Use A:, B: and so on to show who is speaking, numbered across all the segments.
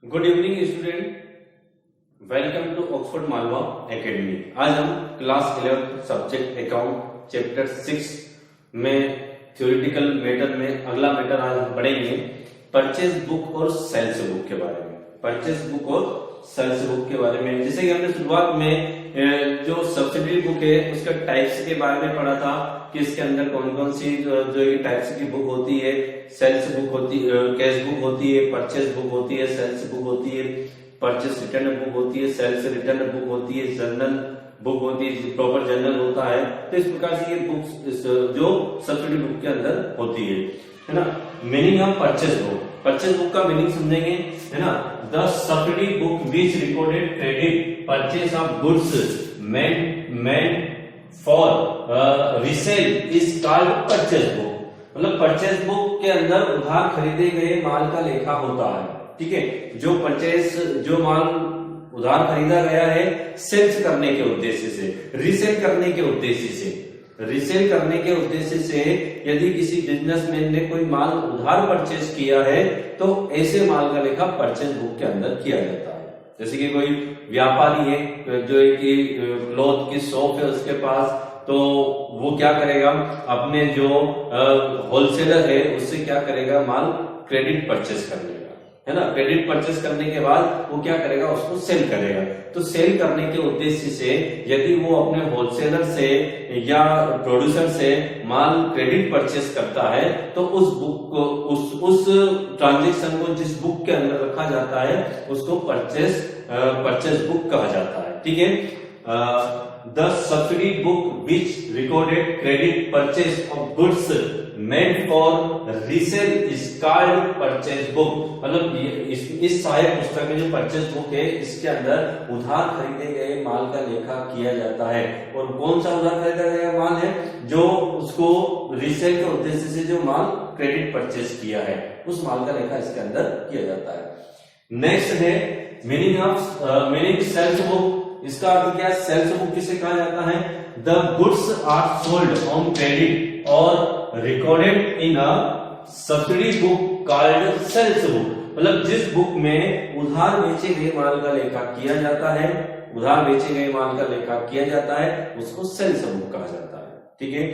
A: Good evening student, welcome to Oxford Malwa academy. आज हम class 11 subject account chapter 6 में theoretical matter में अगला मैटर आज हम पढ़ेंगे परचेज बुक और सेल्स बुक के बारे में। परचेज बुक और सेल्स बुक के बारे में जैसे कि हमने शुरुआत में जो सब्सिडरी बुक है उसका टाइप्स के बारे में पढ़ा था कि इसके अंदर कौन कौन सी जो टाइप्स की बुक होती है। सेल्स बुक होती है, कैश बुक होती है, परचेज बुक होती है, सेल्स बुक होती है, परचेज रिटर्न बुक होती है, सेल्स रिटर्न बुक होती है, जर्नल बुक होती है, प्रॉपर जर्नल होता है। तो इस प्रकार से ये बुक्स जो सब्सिडी बुक के अंदर होती है ना। Meaning of purchase book, purchase book का मीनिंग समझेंगे, है ना। The subsidy book which recorded credit purchase of goods meant for resale is called purchase book. मतलब परचेज बुक के अंदर उधार खरीदे गए माल का लेखा होता है। ठीक है, जो माल उधार खरीदा गया है सेल्स करने के उद्देश्य से, रीसेल करने के उद्देश्य से, रीसेल करने के उद्देश्य से यदि किसी बिजनेसमैन ने कोई माल उधार परचेज किया है तो ऐसे माल का लेखा परचेज बुक के अंदर किया जाता है। जैसे कि कोई व्यापारी है जो कि क्लॉथ की शॉप है उसके पास, तो वो क्या करेगा, अपने जो होलसेलर है उससे क्या करेगा, माल क्रेडिट परचेज कर लेगा, है ना। क्रेडिट परचेज करने के बाद वो क्या करेगा, उसको सेल करेगा। तो सेल करने के उद्देश्य से यदि वो अपने होलसेलर से या प्रोड्यूसर से माल क्रेडिट परचेज करता है तो उस बुक को उस ट्रांजेक्शन को जिस बुक के अंदर रखा जाता है उसको परचेज बुक कहा जाता है। ठीक है। The subsidy book which recorded credit purchase of goods meant for resale is called purchase book। मतलब इस सहायक पुस्तक में जो परचेज बुक है इसके अंदर उधार खरीदे गए माल का लेखा किया जाता है। और कौन सा उधार खरीदा गया माल है, जो उसको रीसेल के उद्देश्य से जो माल क्रेडिट परचेज किया है उस माल का लेखा इसके अंदर किया जाता है। नेक्स्ट है मीनिंग सेल्स बुक। इसका अर्थ क्या है, सेल्स बुक किसे कहा जाता है, the goods are sold on credit और recorded in a subsidy book called sales book. मतलब जिस बुक में उधार बेचे गए माल का लेखा किया जाता है, उधार बेचे गए माल का लेखा किया जाता है उसको सेल्स बुक कहा जाता है। ठीक है,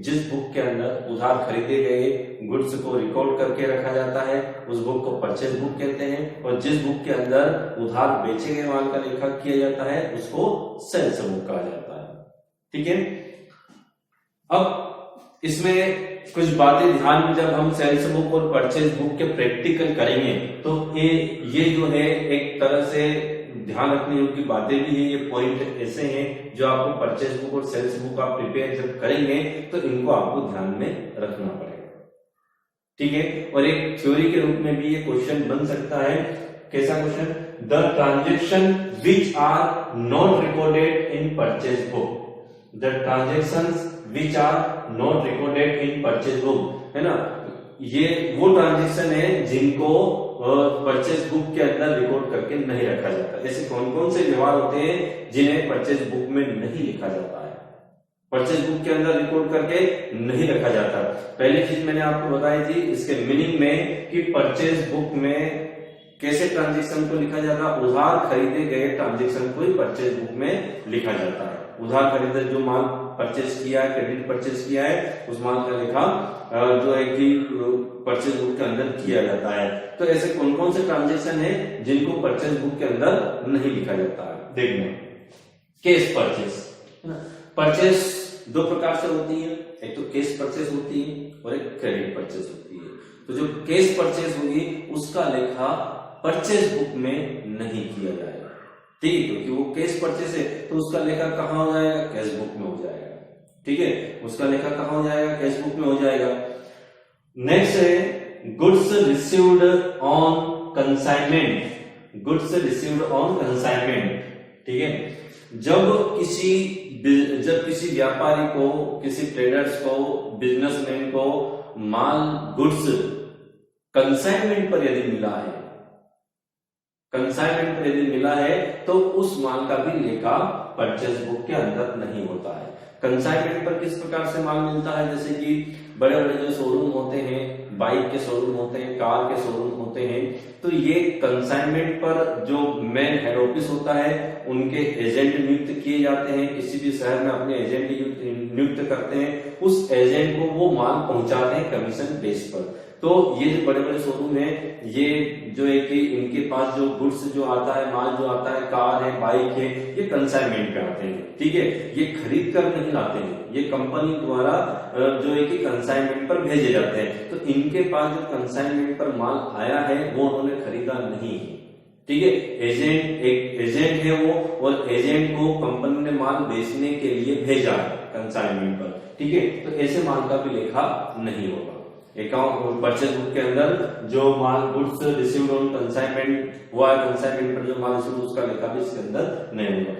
A: जिस बुक के अंदर उधार खरीदे गए गुड्स को रिकॉर्ड करके रखा जाता है उस बुक को परचेज बुक कहते हैं, और जिस बुक के अंदर उधार बेचे गए माल का लेखा किया जाता है उसको सेल्स बुक कहा जाता है। ठीक है। अब इसमें कुछ बातें ध्यान में, जब हम सेल्स बुक और परचेज बुक के प्रैक्टिकल करेंगे तो ये जो है एक तरह से ध्यान रखने योग्य बातें भी है। ये पॉइंट ऐसे हैं जो आपको परचेज बुक और सेल्स बुक आप प्रिपेयर जब करेंगे तो इनको आपको ध्यान में रखना पड़ेगा। ठीक है। और एक थ्योरी के रूप में भी ये क्वेश्चन बन सकता है। कैसा question, the transaction which are not recorded in purchase book, the transactions which are not recorded in purchase book, है ना। ये वो ट्रांजेक्शन है जिनको परचेज बुक के अंदर रिकॉर्ड करके नहीं रखा जाता। ऐसे कौन कौन से व्यवहार होते हैं जिन्हें परचेज बुक में नहीं लिखा जाता है, परचेज बुक के अंदर रिकॉर्ड करके नहीं रखा जाता। पहली चीज मैंने आपको बताई थी इसके मीनिंग में कि परचेज बुक में कैसे ट्रांजेक्शन को लिखा जाता है, उधार खरीदे गए ट्रांजेक्शन को ही परचेज बुक में लिखा जाता है। उधार खरीदे जो माल परचेज किया है, क्रेडिट परचेज किया है, उस माल का लेखा जो है कि परचेज बुक के अंदर किया जाता है। तो ऐसे कौन कौन से ट्रांजेक्शन है जिनको परचेज बुक के अंदर नहीं लिखा जाता है, देखना। कैश परचेज, परचेज दो प्रकार से होती है, एक तो कैश परचेज होती है और एक क्रेडिट परचेज होती है। तो जो कैश परचेज होगी उसका लेखा परचेज बुक में नहीं किया जाएगा। ठीक है, क्योंकि वो कैश परचेज है तो उसका लेखा कहां हो जाएगा, कैश बुक में हो जाएगा। ठीक है, उसका लेखा कहां हो जाएगा, कैश बुक में हो जाएगा। नेक्स्ट है goods received on consignment, goods received on consignment. ठीक है, जब किसी व्यापारी को, किसी ट्रेडर्स को, बिजनेसमैन को माल गुड्स कंसाइनमेंट पर यदि मिला है, कंसाइनमेंट पर यदि मिला है तो उस माल का भी लेखा परचेज बुक के अंदर नहीं होता है। कंसाइनमेंट पर किस प्रकार से माल मिलता है, जैसे कि बड़े बड़े जो शोरूम होते हैं, बाइक के शोरूम होते हैं, कार के शोरूम होते हैं, तो ये कंसाइनमेंट पर जो मेन हेड ऑफिस होता है उनके एजेंट नियुक्त किए जाते हैं, किसी भी शहर में अपने एजेंट नियुक्त करते हैं, उस एजेंट को वो माल पहुंचाते हैं कमीशन बेस पर। तो ये जो बड़े बड़े शोरूम है, ये जो है कि इनके पास जो गुड्स जो आता है, माल जो आता है, कार है, बाइक है, ये कंसाइनमेंट पे आते हैं, ठीक है। ये खरीद कर नहीं लाते हैं, ये कंपनी द्वारा जो है कि कंसाइनमेंट पर भेजे जाते हैं। तो इनके पास जो कंसाइनमेंट पर माल आया है वो उन्होंने खरीदा नहीं है, ठीक है। एक एजेंट है वो, और एजेंट को कंपनी ने माल बेचने के लिए भेजा है कंसाइनमेंट पर, ठीक है। तो ऐसे माल का भी लेखा नहीं होगा। अकाउंट परचेज बुक के अंदर जो माल गुड्स रिसीव्ड ऑन कंसाइनमेंट हुआ है, कंसाइनमेंट पर जो माल रिसीव्ड उसका लेखा भी इसके अंदर नहीं होगा।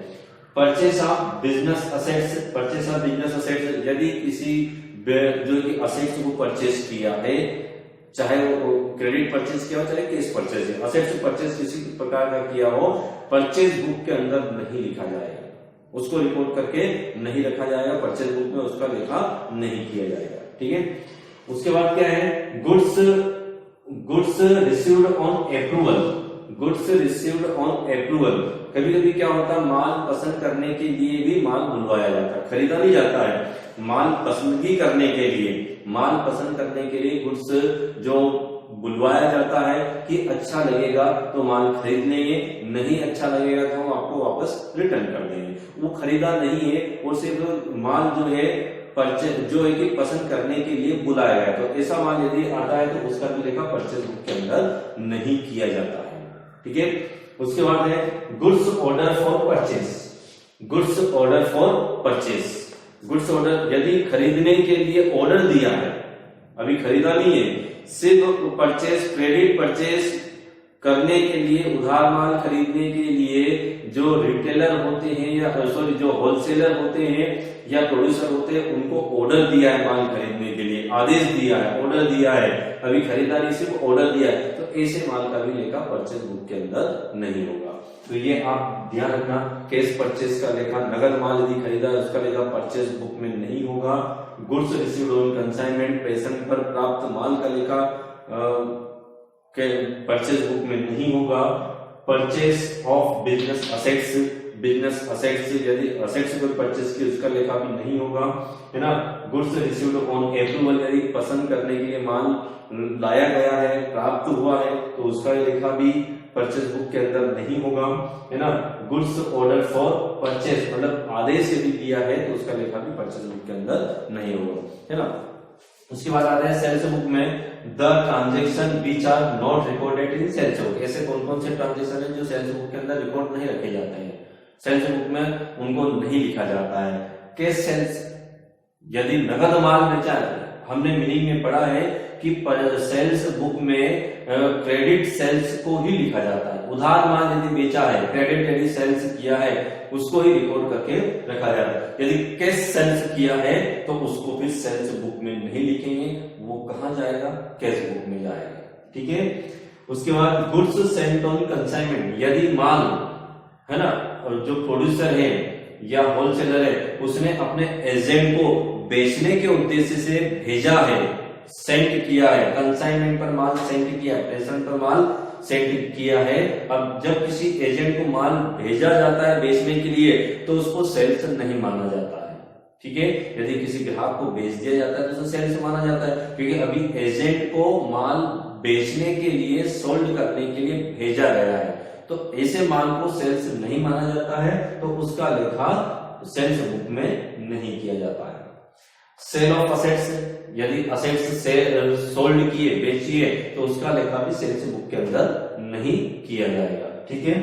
A: Purchase of business assets, purchase of business assets, यदि किसी जो कि असेट्स को परचेस किया है, चाहे वो क्रेडिट परचेज किया हो चाहे कैश परचेज है, असेट्स परचेज किसी प्रकार का किया हो, परचेज बुक के अंदर नहीं लिखा जाएगा, उसको रिपोर्ट करके नहीं रखा जाएगा, परचेज बुक में उसका लेखा नहीं किया जाएगा, ठीक है। उसके बाद क्या है, goods received on approval, goods received on approval. कभी कभी क्या होता है, माल पसंद करने के लिए भी माल बुलवाया जाता है, खरीदा नहीं जाता है, माल पसंदगी करने के लिए, माल पसंद करने के लिए गुड्स जो बुलवाया जाता है कि अच्छा लगेगा तो माल खरीद लेंगे, नहीं अच्छा लगेगा तो हम आपको वापस रिटर्न कर देंगे। वो खरीदा नहीं है, और सिर्फ माल जो है परचेज जो है कि पसंद करने के लिए बुलाया गया, तो ऐसा माल यदि आता है तो उसका भी लेखा परचेज बुक के अंदर नहीं किया जाता है, ठीक है। उसके बाद है goods order for purchase, goods order for purchase, goods order यदि खरीदने के लिए ऑर्डर दिया है, अभी खरीदा नहीं है, सिर्फ परचेज क्रेडिट परचेज करने के लिए, उधार माल खरीदने के लिए जो रिटेलर होते हैं या सॉरी जो होलसेलर होते हैं या प्रोड्यूसर होते हैं, उनको ऑर्डर दिया है माल खरीदने के लिए, आदेश दिया है, ऑर्डर दिया है, अभी खरीदा नहीं सिर्फ ऑर्डर दिया है, तो ऐसे माल का भी लेखा परचेज बुक के अंदर नहीं होगा। तो ये आप ध्यान रखना, कैश परचेज का लेखा, नगद माल यदि खरीदा है उसका लेखा परचेज बुक में नहीं होगा। गुड्स रिसीव्ड ऑन कंसाइनमेंट, प्रेषण पर प्राप्त माल का लेखा के परचेज बुक में नहीं होगा। Purchase of business assets, business assets यदि असेट्स को परचेज की उसका लेखा भी नहीं होगा, है ना। गुड्स रिसीव्ड ऑन अप्रूवल, यदि पसंद करने के लिए माल लाया गया है, प्राप्त हुआ है, तो उसका लेखा भी परचेज बुक के अंदर नहीं होगा, है ना। गुड्स ऑर्डर फॉर परचेज, मतलब आदेश यदि दिया है तो उसका लेखा भी परचेज बुक के अंदर नहीं होगा, है ना। उसके बाद आते हैं सेल्स बुक में, the transaction which are not recorded in sales book. ऐसे कौन कौन से ट्रांजेक्शन है जो सेल्स बुक के अंदर रिकॉर्ड नहीं रखे जाते हैं, सेल्स बुक में उनको नहीं लिखा जाता है। कैश सेल्स, यदि नगद माल बेचा है, हमने मीनिंग में पढ़ा है कि सेल्स बुक में क्रेडिट सेल्स को ही लिखा जाता है, उधार माल यदि बेचा है, क्रेडिट यदि सेल्स किया है उसको ही रिकॉर्ड करके रखा जाता है। यदि कैश सेल्स किया है तो उसको फिर सेल्स बुक में नहीं लिखेंगे, वो कहां जाएगा, कैश बुक में जाएगा, ठीक है। उसके बाद गुड्स सेंट ऑन कंसाइनमेंट, यदि माल, है ना, और जो प्रोड्यूसर है या होलसेलर है उसने अपने एजेंट को बेचने के उद्देश्य से भेजा है, सेंड किया है, कंसाइनमेंट पर माल सेंड किया, प्रेषण पर माल सेंड किया है। अब जब किसी एजेंट को माल भेजा जाता है बेचने के लिए तो उसको सेल्स नहीं माना जाता है, ठीक है। यदि किसी ग्राहक को बेच दिया जाता है तो उसे सेल्स माना जाता है, क्योंकि अभी एजेंट को माल बेचने के लिए, सोल्ड करने के लिए भेजा गया है, तो ऐसे माल को सेल्स नहीं माना जाता है, तो उसका लेखा सेल्स बुक में नहीं किया जाता है। सेल ऑफ असेट्स, यदि असेट्स सोल्ड किए, बेचिए, तो उसका लेखा भी सेल्स बुक के अंदर नहीं किया जाएगा, ठीक है।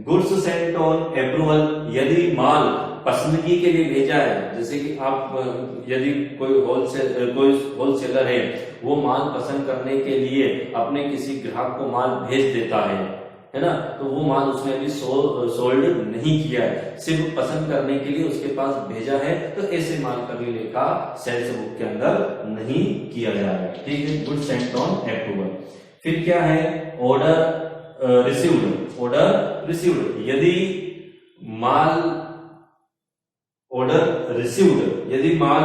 A: गुड्स सेंट ऑन अप्रूवल, यदि माल पसंदगी के लिए भेजा है, जैसे कि आप यदि कोई होलसेलर है, वो माल पसंद करने के लिए अपने किसी ग्राहक को माल भेज देता है ना, तो वो माल उसने अभी सोल्ड नहीं किया है, सिर्फ पसंद करने के लिए उसके पास भेजा है, तो ऐसे माल का भी लेखा सेल्स बुक के अंदर नहीं किया जाएगा, ठीक है। Good Saint on approval. फिर क्या है, ऑर्डर रिसीव्ड, ऑर्डर रिसीव्ड, यदि माल ऑर्डर रिसीव्ड, यदि माल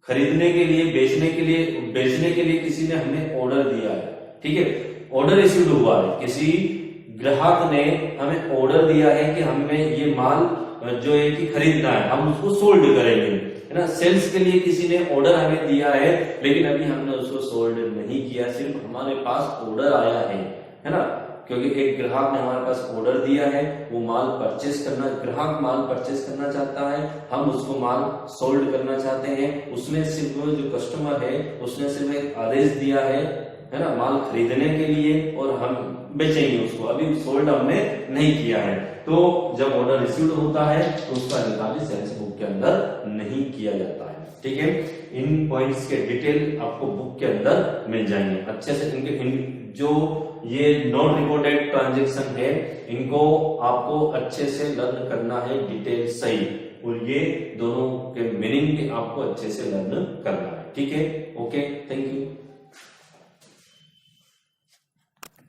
A: खरीदने के लिए, बेचने के लिए किसी ने हमें ऑर्डर दिया है, ठीक है, ऑर्डर रिसीव्ड हुआ है, किसी ग्राहक ने हमें ऑर्डर दिया है कि हमें ये माल जो है कि खरीदना है, हम उसको सोल्ड करेंगे, है ना। सेल्स के लिए किसी ने ऑर्डर हमें दिया है, लेकिन अभी हमने उसको सोल्ड नहीं किया, सिर्फ हमारे पास ऑर्डर आया है ना। क्योंकि एक ग्राहक ने हमारे पास ऑर्डर दिया है, वो माल परचेस करना, ग्राहक माल परचेस करना चाहता है, हम उसको माल सोल्ड करना चाहते हैं। उसने सिर्फ जो कस्टमर है उसने सिर्फ एक आदेश दिया है ना, माल खरीदने के लिए, और हम बेचेंगे उसको, अभी सोल्ड हमने नहीं किया है। तो जब ऑर्डर रिसीव्ड होता है तो उसका निकाल सेल्स बुक के अंदर नहीं किया जाता है। ठीक है, इन पॉइंट्स के डिटेल आपको बुक के अंदर मिल जाएंगे अच्छे से। इनके जो ये नॉन रिकॉर्डेड ट्रांजेक्शन है, इनको आपको अच्छे से लर्न करना है, डिटेल सही, और ये दोनों के मीनिंग आपको अच्छे से लर्न करना है। ठीक है, ओके, थैंक यू।